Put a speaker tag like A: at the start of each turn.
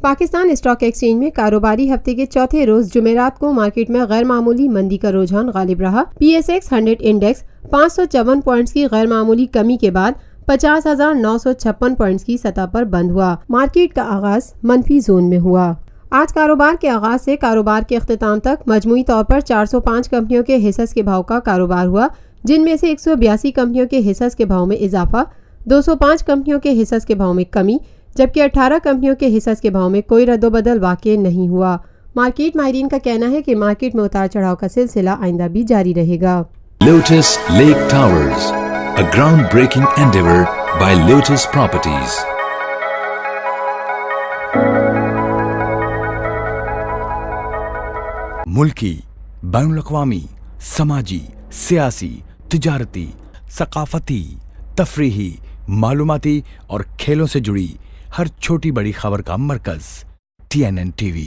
A: Pakistan stock exchange میں کاروباری ہفتے کے چوتھے روز جمعرات کو مارکیٹ میں غیر معمولی مندی کا رجحان غالب رہا۔ P S x 100 index 554 points کی غیر معمولی کمی کے بعد 50,956 پوائنٹس کی سطح پر بند ہوا۔ مارکیٹ کا آغاز منفی زون میں ہوا۔ آج کاروبار کے آغاز سے کاروبار کے اختتام تک مجموعی طور پر 405 کمپنیوں کے حصص کے بھاؤ کا کاروبار ہوا، جن میں سے 182 کمپنیوں کے حصص کے بھاؤ میں اضافہ، 205 کمپنیوں کے حصص کے بھاؤ میں کمی، جبکہ 18 کمپنیوں کے حصص کے بھاؤ میں کوئی رد و بدل واقع نہیں ہوا۔ مارکیٹ ماہرین کا کہنا ہے کہ مارکیٹ میں اتار چڑھاؤ کا سلسلہ آئندہ بھی جاری رہے گا۔
B: Lotus Lake Towers, a groundbreaking endeavor by Lotus Properties. ملکی، بین الاقوامی، سماجی، سیاسی، تجارتی، ثقافتی، تفریحی، معلوماتی اور کھیلوں سے جڑی ہر چھوٹی بڑی خبر کا مرکز TNN TV۔